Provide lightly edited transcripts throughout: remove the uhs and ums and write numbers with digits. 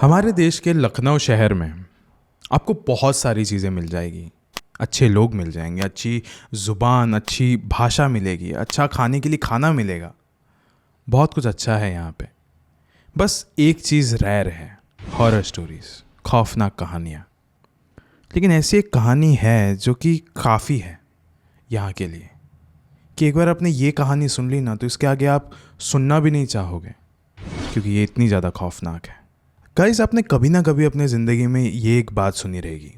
हमारे देश के लखनऊ शहर में आपको बहुत सारी चीज़ें मिल जाएगी। अच्छे लोग मिल जाएंगे, अच्छी ज़ुबान, अच्छी भाषा मिलेगी, अच्छा खाने के लिए खाना मिलेगा। बहुत कुछ अच्छा है यहाँ पे। बस एक चीज़ रेयर है, हॉरर स्टोरीज़, खौफनाक कहानियाँ। लेकिन ऐसी एक कहानी है जो कि काफ़ी है यहाँ के लिए, कि एक बार आपने ये कहानी सुन ली ना तो इसके आगे आप सुनना भी नहीं चाहोगे, क्योंकि ये इतनी ज़्यादा खौफनाक है। गाइस, आपने कभी ना कभी अपने ज़िंदगी में ये एक बात सुनी रहेगी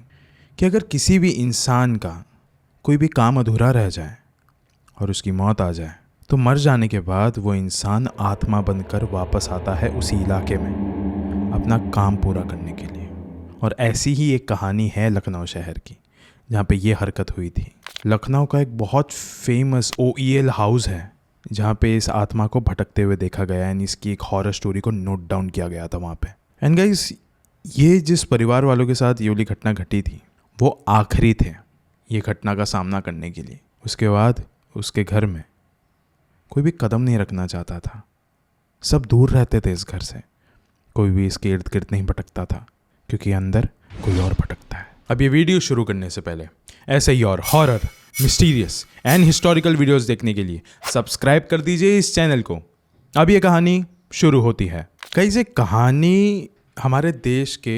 कि अगर किसी भी इंसान का कोई भी काम अधूरा रह जाए और उसकी मौत आ जाए तो मर जाने के बाद वो इंसान आत्मा बनकर वापस आता है उसी इलाके में अपना काम पूरा करने के लिए। और ऐसी ही एक कहानी है लखनऊ शहर की, जहाँ पे ये हरकत हुई थी। लखनऊ का एक बहुत फेमस OEL हाउस है जहाँ पे इस आत्मा को भटकते हुए देखा गया है। इसकी एक हॉरर स्टोरी को नोट डाउन किया गया था वहाँ पे। एंड गाइस, ये जिस परिवार वालों के साथ ये वाली घटना घटी थी वो आखिरी थे ये घटना का सामना करने के लिए। उसके बाद उसके घर में कोई भी कदम नहीं रखना चाहता था। सब दूर रहते थे इस घर से। कोई भी इसके इर्द गिर्द नहीं भटकता था, क्योंकि अंदर कोई और भटकता है। अब ये वीडियो शुरू करने से पहले ऐसे ही और horror, mysterious and historical videos देखने के लिए सब्सक्राइब कर दीजिए इस चैनल को। अब ये कहानी शुरू होती है। कई से कहानी हमारे देश के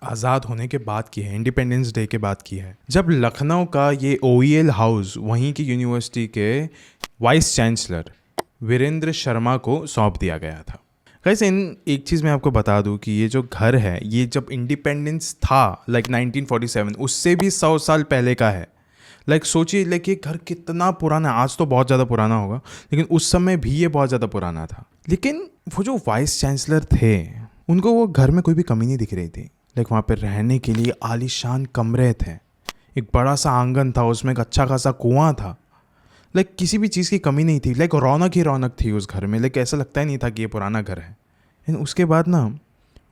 आज़ाद होने के बाद की है, इंडिपेंडेंस डे के बाद की है, जब लखनऊ का ये OEL हाउस वहीं की यूनिवर्सिटी के वाइस चांसलर वीरेंद्र शर्मा को सौंप दिया गया था। कैसे एक चीज़ मैं आपको बता दूं कि ये जो घर है ये जब इंडिपेंडेंस था 1947, उससे भी 100 साल पहले का है। सोचिए ये घर कितना पुराना है। आज तो बहुत ज़्यादा पुराना होगा, लेकिन उस समय भी ये बहुत ज़्यादा पुराना था। लेकिन वो जो वाइस चांसलर थे उनको वो घर में कोई भी कमी नहीं दिख रही थी। वहाँ पे रहने के लिए आलीशान कमरे थे, एक बड़ा सा आंगन था, उसमें एक अच्छा खासा कुआं था। किसी भी चीज़ की कमी नहीं थी। रौनक ही रौनक थी उस घर में। ऐसा लगता ही नहीं था कि ये पुराना घर है। एंड उसके बाद ना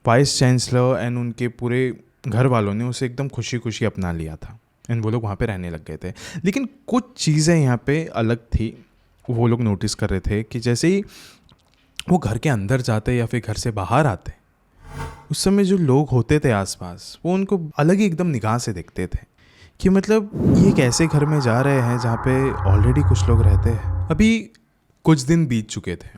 वाइस चांसलर एंड उनके पूरे घर वालों ने उसे एकदम खुशी खुशी अपना लिया था एंड वो लोग वहाँ पे रहने लग गए थे। लेकिन कुछ चीज़ें यहाँ पे अलग थी। वो लोग नोटिस कर रहे थे कि जैसे ही वो घर के अंदर जाते या फिर घर से बाहर आते, उस समय जो लोग होते थे आसपास वो उनको अलग ही एकदम निगाह से देखते थे कि ये कैसे घर में जा रहे हैं जहाँ पे ऑलरेडी कुछ लोग रहते हैं। अभी कुछ दिन बीत चुके थे,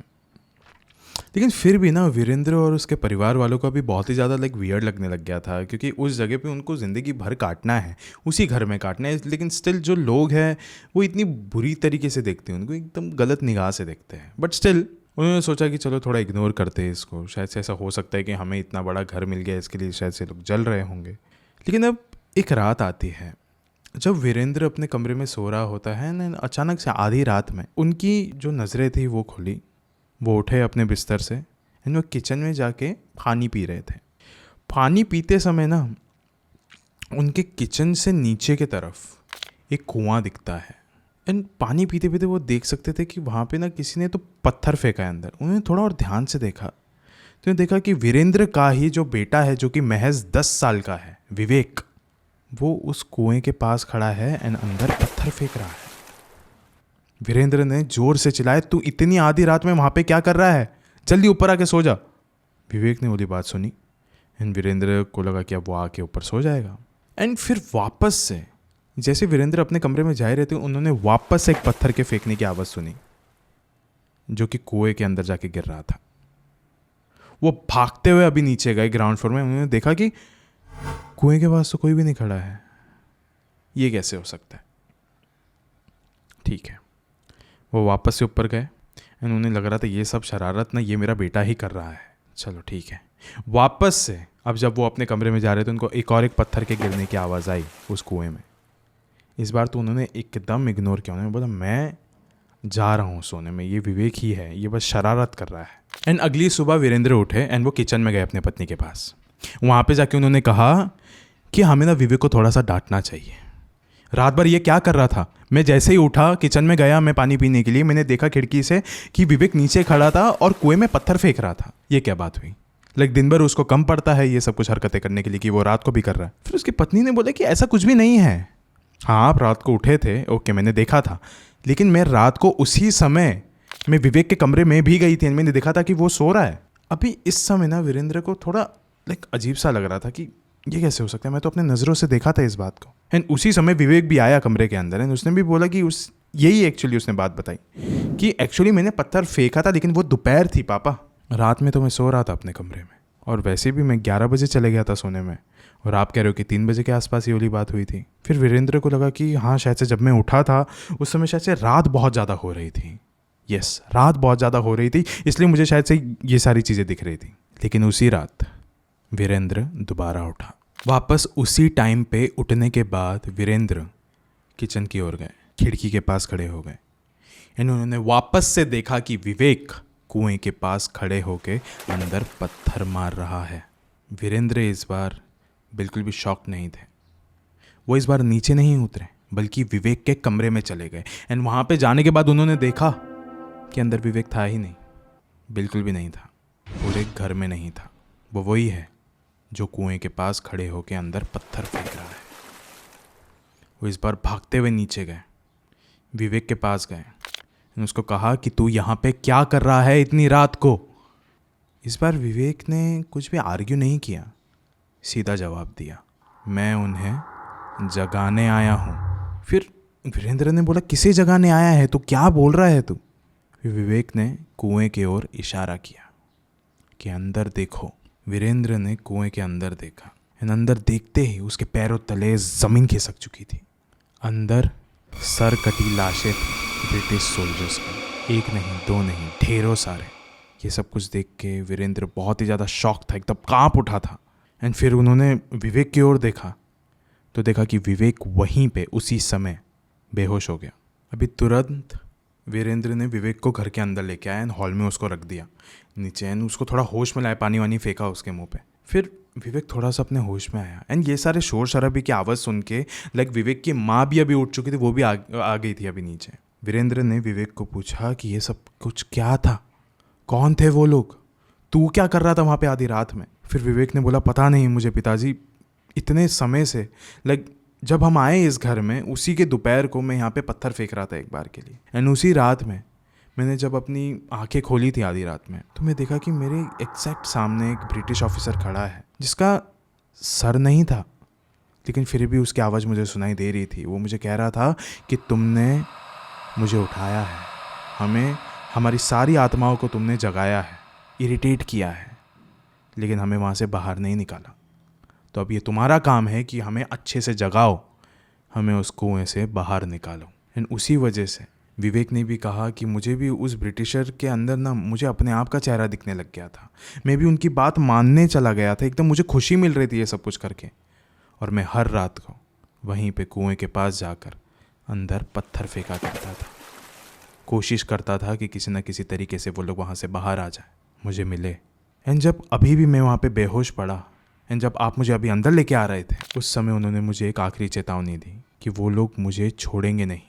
लेकिन फिर भी ना वीरेंद्र और उसके परिवार वालों को अभी बहुत ही ज़्यादा वियर्ड लगने लग गया था, क्योंकि उस जगह पे उनको ज़िंदगी भर काटना है, उसी घर में काटना है। लेकिन स्टिल जो लोग हैं वो इतनी बुरी तरीके से देखते हैं, उनको एकदम गलत निगाह से देखते हैं। बट स्टिल उन्होंने सोचा कि चलो थोड़ा इग्नोर करते हैं इसको, शायद से ऐसा हो सकता है कि हमें इतना बड़ा घर मिल गया, इसके लिए शायद से लोग जल रहे होंगे। लेकिन अब एक रात आती है जब वीरेंद्र अपने कमरे में सो रहा होता है ना, अचानक से आधी रात में उनकी जो नज़रें थी वो खुली। वो उठे अपने बिस्तर से एंड वो किचन में जाके पानी पी रहे थे। पानी पीते समय ना उनके किचन से नीचे की तरफ एक कुआं दिखता है। एंड पानी पीते पीते वो देख सकते थे कि वहाँ पे ना किसी ने तो पत्थर फेंका है अंदर। उन्होंने थोड़ा और ध्यान से देखा तो देखा कि वीरेंद्र का ही जो बेटा है, जो कि महज 10 साल का है, विवेक, वो उस कुएं के पास खड़ा है एंड अंदर पत्थर फेंक रहा है। वीरेंद्र ने जोर से चिल्लाया, तू इतनी आधी रात में वहाँ पे क्या कर रहा है? जल्दी ऊपर आके सो जा। विवेक ने बोली बात सुनी एंड वीरेंद्र को लगा कि अब वो आके ऊपर सो जाएगा। एंड फिर वापस से जैसे वीरेंद्र अपने कमरे में जा रहे थे, उन्होंने वापस से एक पत्थर के फेंकने की आवाज़ सुनी जो कि कुएं के अंदर जाके गिर रहा था। वो भागते हुए अभी नीचे गए ग्राउंड फ्लोर में। उन्होंने देखा कि कुएं के पास तो कोई भी नहीं खड़ा है। ये कैसे हो सकता है? ठीक है, वो वापस से ऊपर गए एंड उन्हें लग रहा था ये सब शरारत ना ये मेरा बेटा ही कर रहा है। चलो ठीक है। वापस से अब जब वो अपने कमरे में जा रहे थे, उनको एक पत्थर के गिरने की आवाज़ आई उस कुएं में। इस बार तो उन्होंने एकदम इग्नोर किया। उन्होंने बोला मैं जा रहा हूँ सोने में, ये विवेक ही है, ये बस शरारत कर रहा है। एंड अगली सुबह वीरेंद्र उठे एंड वो किचन में गए अपने पत्नी के पास। वहाँ पे जाके उन्होंने कहा कि हमें ना विवेक को थोड़ा सा डांटना चाहिए। रात भर ये क्या कर रहा था? मैं जैसे ही उठा, किचन में गया मैं पानी पीने के लिए, मैंने देखा खिड़की से कि विवेक नीचे खड़ा था और कुएं में पत्थर फेंक रहा था। ये क्या बात हुई? दिन भर उसको कम पड़ता है ये सब कुछ हरकतें करने के लिए कि वो रात को भी कर रहा है। फिर उसकी पत्नी ने बोला कि ऐसा कुछ भी नहीं है। हाँ, आप रात को उठे थे, ओके, मैंने देखा था, लेकिन मैं रात को उसी समय मैं विवेक के कमरे में भी गई थी, मैंने देखा था कि वो सो रहा है। अभी इस समय ना वीरेंद्र को थोड़ा लाइक अजीब सा लग रहा था कि ये कैसे हो सकता है, मैं तो अपने नज़रों से देखा था इस बात को। एंड उसी समय विवेक भी आया कमरे के अंदर एंड उसने भी बोला कि यही एक्चुअली उसने बात बताई कि एक्चुअली मैंने पत्थर फेंका था, लेकिन वो दोपहर थी पापा, रात में तो मैं सो रहा था अपने कमरे में, और वैसे भी मैं 11 बजे चले गया था सोने में, और आप कह रहे हो कि 3 बजे के आसपास ये वाली बात हुई थी। फिर वीरेंद्र को लगा कि हाँ शायद से जब मैं उठा था उस समय शायद से रात बहुत ज़्यादा हो रही थी। यस, रात बहुत ज़्यादा हो रही थी, इसलिए मुझे शायद से ये सारी चीज़ें दिख रही थी। लेकिन उसी रात वीरेंद्र दोबारा उठा। वापस उसी टाइम पे उठने के बाद वीरेंद्र किचन की ओर गए, खिड़की के पास खड़े हो गए। उन्होंने वापस से देखा कि विवेक कुएं के पास खड़े होके अंदर पत्थर मार रहा है। वीरेंद्र इस बार बिल्कुल भी शॉक नहीं थे। वो इस बार नीचे नहीं उतरे बल्कि विवेक के कमरे में चले गए। एंड वहाँ पे जाने के बाद उन्होंने देखा कि अंदर विवेक था ही नहीं, बिल्कुल भी नहीं था, पूरे घर में नहीं था। वो वही है जो कुएं के पास खड़े होके अंदर पत्थर फेंक रहा है। वो इस बार भागते हुए नीचे गए, विवेक के पास गए, उसको कहा कि तू यहाँ पे क्या कर रहा है इतनी रात को। इस बार विवेक ने कुछ भी आर्ग्यू नहीं किया, सीधा जवाब दिया, मैं उन्हें जगाने आया हूँ। फिर वीरेंद्र ने बोला, किसे जगाने आया है तू, क्या बोल रहा है तू। फिर विवेक ने कुएं की ओर इशारा किया कि अंदर देखो। वीरेंद्र ने कुएं के अंदर देखा, अंदर देखते ही उसके पैरों तले जमीन खिसक चुकी थी। अंदर सर कटी लाशें थी ब्रिटिश सोल्जर्स की, एक नहीं दो नहीं, ढेरों सारे। ये सब कुछ देख के वीरेंद्र बहुत ही ज़्यादा शॉक था, एकदम कांप उठा था। एंड फिर उन्होंने विवेक की ओर देखा तो देखा कि विवेक वहीं पे उसी समय बेहोश हो गया। अभी तुरंत वीरेंद्र ने विवेक को घर के अंदर लेके आया एंड हॉल में उसको रख दिया नीचे, एंड उसको थोड़ा होश में लाया, पानी वानी फेंका उसके मुंह पे। फिर विवेक थोड़ा सा अपने होश में आया एंड ये सारे शोर शराबे की आवाज़ सुन के लाइक विवेक की माँ भी अभी उठ चुकी थी, वो भी आ गई थी अभी नीचे। वीरेंद्र ने विवेक को पूछा कि ये सब कुछ क्या था, कौन थे वो लोग, तू क्या कर रहा था वहाँ पे आधी रात में। फिर विवेक ने बोला, पता नहीं मुझे पिताजी, इतने समय से लाइक जब हम आए इस घर में उसी के दोपहर को मैं यहाँ पे पत्थर फेंक रहा था एक बार के लिए। एंड उसी रात में मैंने जब अपनी आंखें खोली थी आधी रात में तो मैं देखा कि मेरे एग्जैक्ट सामने एक ब्रिटिश ऑफिसर खड़ा है जिसका सर नहीं था, लेकिन फिर भी उसकी आवाज़ मुझे सुनाई दे रही थी। वो मुझे कह रहा था कि तुमने मुझे उठाया है, हमें हमारी सारी आत्माओं को तुमने जगाया है, इरिटेट किया है, लेकिन हमें वहाँ से बाहर नहीं निकाला। तो अब ये तुम्हारा काम है कि हमें अच्छे से जगाओ, हमें उस कुएं से बाहर निकालो। एंड उसी वजह से विवेक ने भी कहा कि मुझे भी उस ब्रिटिशर के अंदर ना मुझे अपने आप का चेहरा दिखने लग गया था। मैं भी उनकी बात मानने चला गया था, एकदम मुझे खुशी मिल रही थी ये सब कुछ करके। और मैं हर रात को वहीं पे कुएं के पास जाकर अंदर पत्थर फेंका करता था, कोशिश करता था कि किसी न किसी तरीके से वो लोग वहाँ से बाहर आ जाए, मुझे मिले। एंड जब अभी भी मैं वहाँ पे बेहोश पड़ा एंड जब आप मुझे अभी अंदर लेके आ रहे थे उस समय उन्होंने मुझे एक आखिरी चेतावनी दी कि वो लोग मुझे छोड़ेंगे नहीं,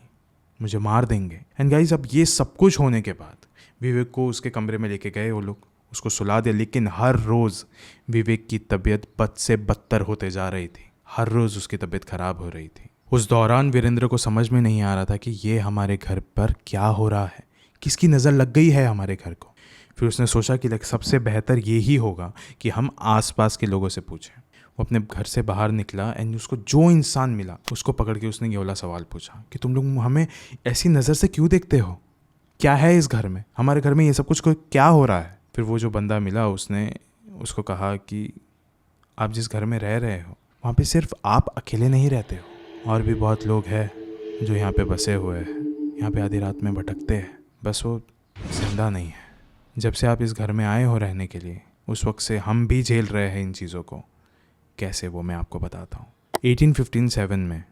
मुझे मार देंगे। एंड गाइस, अब ये सब कुछ होने के बाद विवेक को उसके कमरे में लेके गए वो लोग, उसको सुला दिया, लेकिन हर रोज़ विवेक की तबीयत बद से बदतर होते जा रही थी, हर रोज़ उसकी तबीयत खराब हो रही थी। उस दौरान वीरेंद्र को समझ में नहीं आ रहा था कि ये हमारे घर पर क्या हो रहा है, किसकी नज़र लग गई है हमारे घर को। फिर उसने सोचा कि सबसे बेहतर ये ही होगा कि हम आसपास के लोगों से पूछें। वो अपने घर से बाहर निकला एंड उसको जो इंसान मिला उसको पकड़ के उसने ये वाला सवाल पूछा कि तुम लोग हमें ऐसी नज़र से क्यों देखते हो, क्या है इस घर में, हमारे घर में ये सब कुछ क्या हो रहा है। फिर वो जो बंदा मिला उसने उसको कहा कि आप जिस घर में रह रहे हो वहाँ पे सिर्फ आप अकेले नहीं रहते हो, और भी बहुत लोग हैं जो यहाँ पे बसे हुए हैं, यहाँ पे आधी रात में भटकते हैं, बस वो जिंदा नहीं है। जब से आप इस घर में आए हो रहने के लिए उस वक्त से हम भी झेल रहे हैं इन चीज़ों को। कैसे, वो मैं आपको बताता हूँ। 1857 में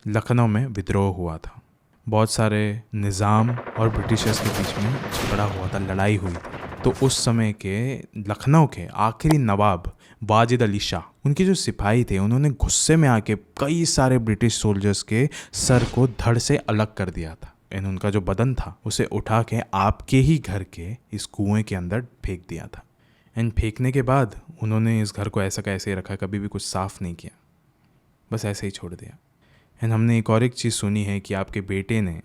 लखनऊ में विद्रोह हुआ था, बहुत सारे निज़ाम और ब्रिटिशर्स के बीच में झगड़ा हुआ था, लड़ाई हुई थी। तो उस समय के लखनऊ के आखिरी नवाब वाजिद अली शाह, उनके जो सिपाही थे उन्होंने गुस्से में आके कई सारे ब्रिटिश सोल्जर्स के सर को धड़ से अलग कर दिया था। एंड उनका जो बदन था उसे उठा के आपके ही घर के इस कुएं के अंदर फेंक दिया था। एंड फेंकने के बाद उन्होंने इस घर को ऐसा का ऐसे ही रखा, कभी भी कुछ साफ़ नहीं किया, बस ऐसे ही छोड़ दिया। एंड हमने एक चीज़ सुनी है कि आपके बेटे ने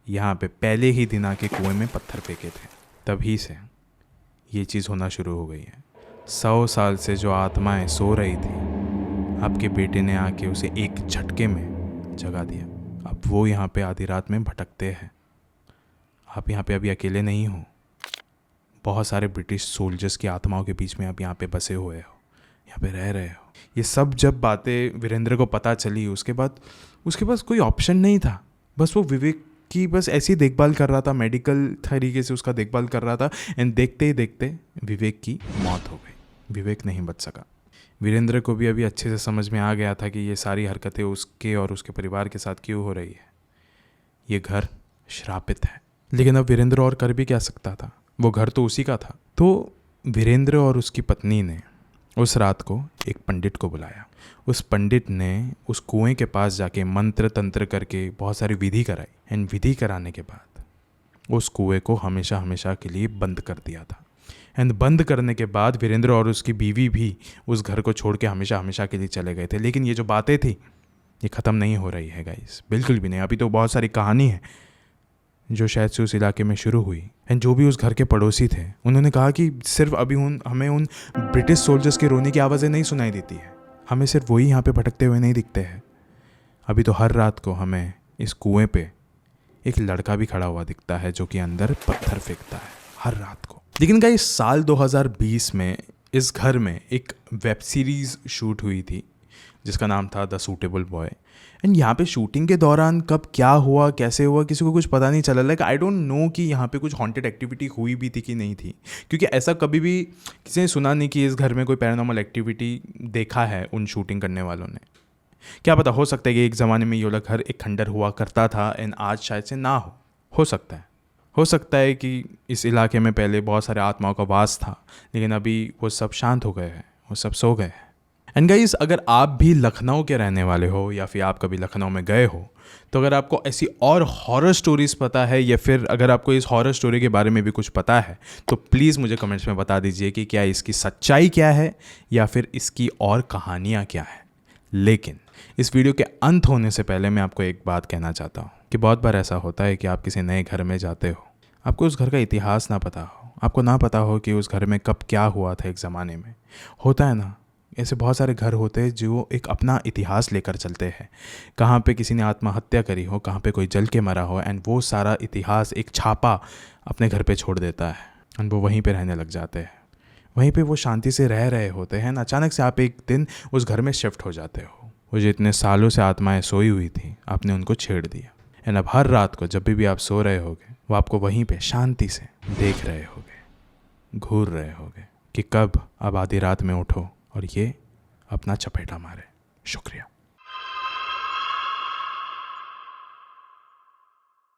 यहाँ पे पहले ही दिन आके कुएं में पत्थर फेंके थे, तभी से ये चीज़ होना शुरू हो गई है। 100 साल से जो आत्माएं सो रही थी, आपके बेटे ने आके उसे एक झटके में जगा दिया। अब वो यहाँ पे आधी रात में भटकते हैं। आप यहाँ पे अभी अकेले नहीं हो, बहुत सारे ब्रिटिश सोल्जर्स की आत्माओं के बीच में आप यहाँ पे बसे हुए हो, यहाँ पे रह रहे हो। ये सब जब बातें वीरेंद्र को पता चली, उसके बाद उसके पास कोई ऑप्शन नहीं था। बस वो विवेक की बस ऐसी देखभाल कर रहा था, मेडिकल तरीके से उसका देखभाल कर रहा था। एंड देखते ही देखते विवेक की मौत हो गई। विवेक नहीं बच सका। वीरेंद्र को भी अभी अच्छे से समझ में आ गया था कि ये सारी हरकतें उसके और उसके परिवार के साथ क्यों हो रही है। ये घर श्रापित है। लेकिन अब वीरेंद्र और कर भी क्या सकता था, वो घर तो उसी का था। तो वीरेंद्र और उसकी पत्नी ने उस रात को एक पंडित को बुलाया। उस पंडित ने उस कुएं के पास जाके मंत्र तंत्र करके बहुत सारी विधि कराई। एंड विधि कराने के बाद उस कुएं को हमेशा हमेशा के लिए बंद कर दिया था। एंड बंद करने के बाद वीरेंद्र और उसकी बीवी भी उस घर को छोड़ के हमेशा हमेशा के लिए चले गए थे। लेकिन ये जो बातें थी ये ख़त्म नहीं हो रही है गाइस, बिल्कुल भी नहीं। अभी तो बहुत सारी कहानी है जो शायद से उस इलाके में शुरू हुई। एंड जो भी उस घर के पड़ोसी थे उन्होंने कहा कि सिर्फ अभी हमें उन ब्रिटिश सोल्जर्स के रोने की आवाज़ें नहीं सुनाई देती है, हमें सिर्फ वही यहाँ पे भटकते हुए नहीं दिखते हैं। अभी तो हर रात को हमें इस कुएं पे एक लड़का भी खड़ा हुआ दिखता है जो कि अंदर पत्थर फेंकता है हर रात को। लेकिन गाइस साल 2020 में इस घर में एक वेब सीरीज़ शूट हुई थी जिसका नाम था द सूटेबल बॉय। एंड यहाँ पे शूटिंग के दौरान कब क्या हुआ, कैसे हुआ, किसी को कुछ पता नहीं चला। लाइक आई डोंट नो कि यहाँ पे कुछ हॉन्टेड एक्टिविटी हुई भी थी कि नहीं थी, क्योंकि ऐसा कभी भी किसी ने सुना नहीं कि इस घर में कोई पैरानॉर्मल एक्टिविटी देखा है उन शूटिंग करने वालों ने। क्या पता, हो सकता है कि एक ज़माने में ये वाला घर एक खंडर हुआ करता था एंड आज शायद से ना हो सकता है। हो सकता है कि इस इलाके में पहले बहुत सारे आत्माओं का वास था, लेकिन अभी वो सब शांत हो गए हैं, वो सब सो गए हैं। एंड गाइस अगर आप भी लखनऊ के रहने वाले हो या फिर आप कभी लखनऊ में गए हो, तो अगर आपको ऐसी और हॉरर स्टोरीज़ पता है या फिर अगर आपको इस हॉरर स्टोरी के बारे में भी कुछ पता है, तो प्लीज़ मुझे कमेंट्स में बता दीजिए कि क्या इसकी सच्चाई क्या है या फिर इसकी और कहानियाँ क्या है। लेकिन इस वीडियो के अंत होने से पहले मैं आपको एक बात कहना चाहता हूँ कि बहुत बार ऐसा होता है कि आप किसी नए घर में जाते हो, आपको उस घर का इतिहास ना पता हो, आपको ना पता हो कि उस घर में कब क्या हुआ था एक ज़माने में। होता है ना, ऐसे बहुत सारे घर होते हैं जो एक अपना इतिहास लेकर चलते हैं। कहाँ पे किसी ने आत्महत्या करी हो, कहाँ पे कोई जल के मरा हो, एंड वो सारा इतिहास एक छापा अपने घर पे छोड़ देता है एंड वो वहीं पे रहने लग जाते हैं। वहीं पे वो शांति से रह रहे होते हैं, अचानक से आप एक दिन उस घर में शिफ्ट हो जाते हो। वो जो इतने सालों से आत्माएं सोई हुई थी, आपने उनको छेड़ दिया। एंड अब हर रात को जब भी आप सो रहे होगे, वो आपको वहीं पे शांति से देख रहे होगे, घूर रहे होगे कि कब अब आधी रात में उठो और ये अपना चपेटा मारे। शुक्रिया।